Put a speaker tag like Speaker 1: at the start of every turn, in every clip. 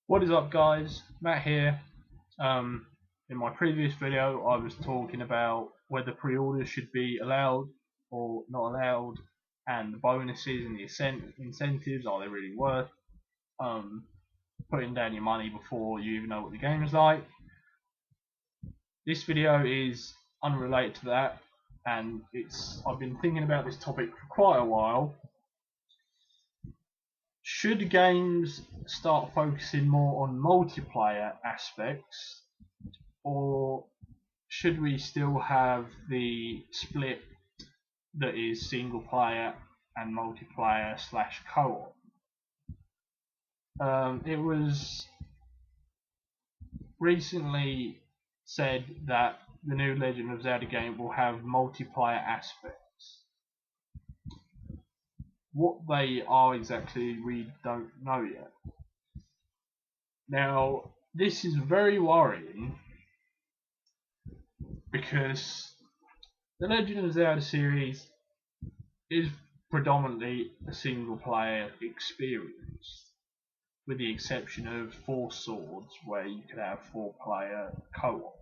Speaker 1: What is up, guys? Matt here. In my previous video I was talking about whether pre-orders should be allowed or not allowed, and the bonuses and the incentives, are they really worth putting down your money before you even know what the game is like. This video is unrelated to that, and I've been thinking about this topic for quite a while. Should games start focusing more on multiplayer aspects, or should we still have the split that is single player and multiplayer / co-op? It was recently said that the new Legend of Zelda game will have multiplayer aspects. What they are exactly, we don't know yet. Now, this is very worrying because the Legend of Zelda series is predominantly a single player experience, with the exception of Four Swords, where you could have 4-player co-op.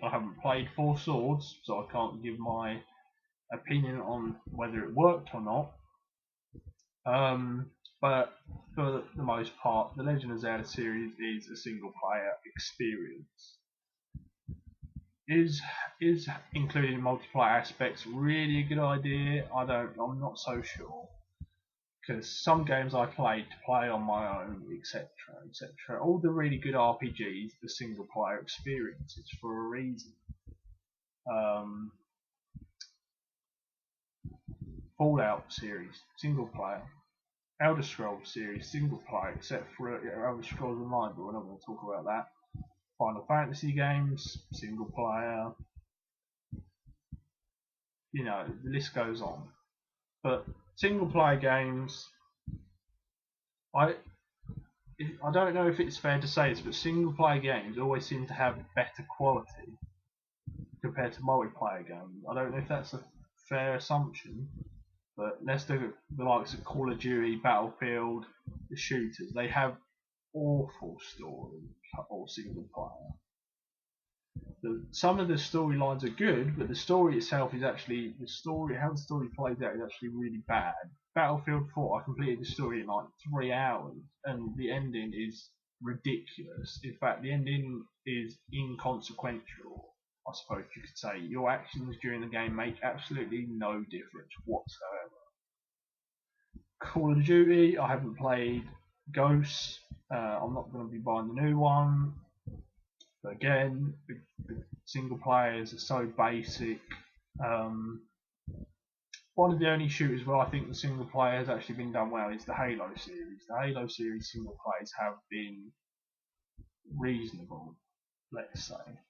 Speaker 1: I haven't played Four Swords, so I can't give my opinion on whether it worked or not. But for the most part, the Legend of Zelda series is a single player experience. Is including multiplayer aspects really a good idea? I'm not so sure, because some games I played to play on my own, etc., etc. All the really good RPGs are single player experiences for a reason. Fallout series, single player. Elder Scrolls series, single player, except for Elder Scrolls Online, but we're not going to talk about that. Final Fantasy games, single player. You know, the list goes on. But single player games, I don't know if it's fair to say this, but single player games always seem to have better quality compared to multiplayer games. I don't know if that's a fair assumption, but let's look at the likes of Call of Duty, Battlefield, the shooters. They have awful story or single player. Some of the storylines are good, but the story itself is actually how the story plays out is actually really bad. Battlefield 4, I completed the story in like 3 hours, and the ending is ridiculous. In fact, the ending is inconsequential, I suppose you could say. Your actions during the game make absolutely no difference whatsoever. Call of Duty, I haven't played Ghosts. I'm not going to be buying the new one. But again, the single players are so basic. One of the only shooters where I think the single player has actually been done well is the Halo series. The Halo series single players have been reasonable, let's say.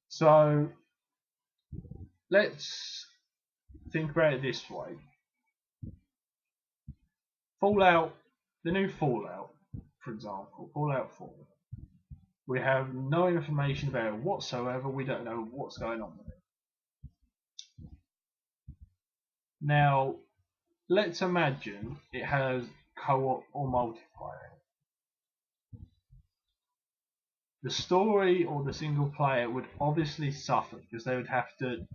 Speaker 1: So let's think about it this way. Fallout, the new Fallout, for example, Fallout 4. We have no information about it whatsoever. We don't know what's going on with it. Now, let's imagine it has co-op or multiplayer. The story or the single player would obviously suffer because they would have to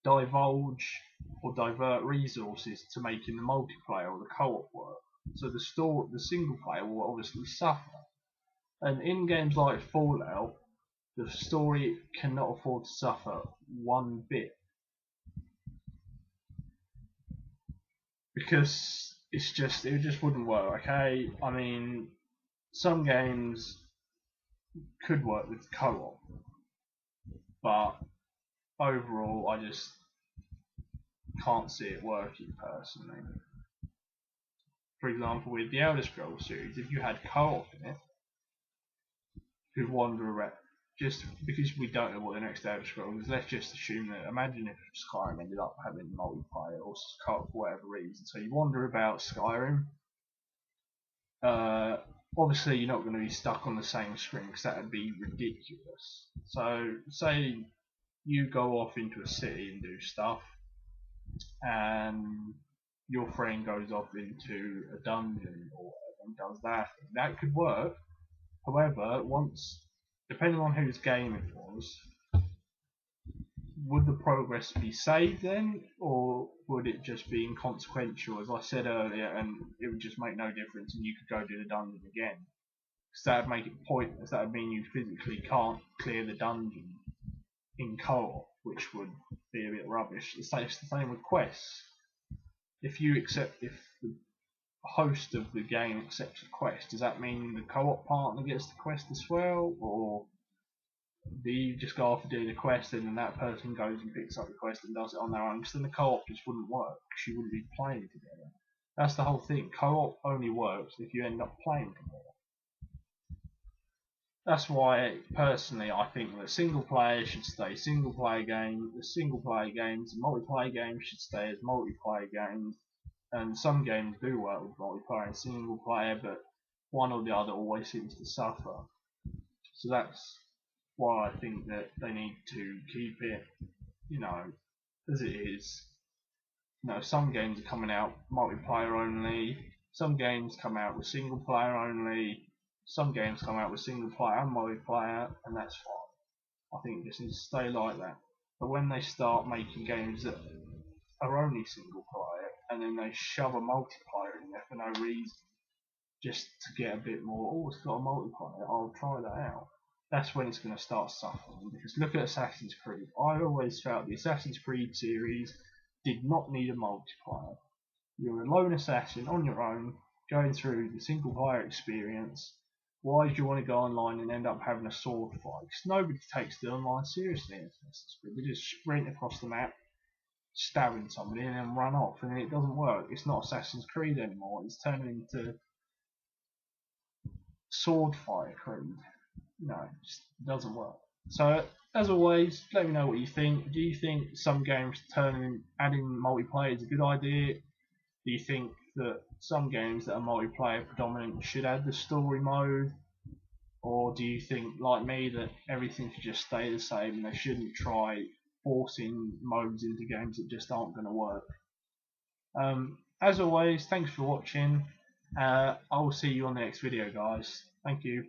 Speaker 1: divulge or divert resources to making the multiplayer or the co-op work. So the single player will obviously suffer. And in games like Fallout, the story cannot afford to suffer one bit, because it just wouldn't work. Okay, I mean, some games could work with co-op, but overall, I just can't see it working personally. For example, with the Elder Scrolls series, if you had co-op in it, could wander around. Just because we don't know what the next Elder Scrolls is, let's just assume that. Imagine if Skyrim ended up having multiplayer or co-op for whatever reason. So you wander about Skyrim. Obviously, you're not going to be stuck on the same screen because that would be ridiculous. So, say you go off into a city and do stuff, and your friend goes off into a dungeon or whatever. does that. That could work. However, depending on whose game it was, would the progress be saved then, or would it just be inconsequential, as I said earlier, and it would just make no difference and you could go do the dungeon again? Because that would make it pointless. That would mean you physically can't clear the dungeon in co-op, which would be a bit rubbish. It's the same with quests. If the host of the game accepts a quest, does that mean the co-op partner gets the quest as well, or do you just go off and do the quest and then that person goes and picks up the quest and does it on their own? Because then the co-op just wouldn't work, because you wouldn't be playing together. That's the whole thing. Co-op only works if you end up playing together. That's why, personally, I think that single player should stay single player games, and multiplayer games should stay as multiplayer games. And some games do work with multiplayer and single player, but one or the other always seems to suffer. So that's why I think that they need to keep it, as it is. Some games are coming out multiplayer only, some games come out with single player only, some games come out with single player and multiplayer, and that's fine. I think it just needs to stay like that. But when they start making games that are only single player, and then they shove a multiplayer in there for no reason, just to get a bit more, oh, it's got a multiplayer, I'll try that out. That's when it's going to start suffering. Because look at Assassin's Creed. I always felt the Assassin's Creed series did not need a multiplayer. You're a lone assassin on your own, going through the single player experience. Why do you want to go online and end up having a sword fight? Because nobody takes the online seriously in Assassin's Creed. They just sprint across the map, stabbing somebody, and then run off, and it doesn't work. It's not Assassin's Creed anymore. It's turning into sword fight Creed. No, it just doesn't work. So, as always, let me know what you think. Do you think some games adding multiplayer is a good idea? Do you think that some games that are multiplayer predominant should add the story mode? Or do you think, like me, that everything should just stay the same and they shouldn't try forcing modes into games that just aren't going to work? As always, thanks for watching. I will see you on the next video, guys. Thank you.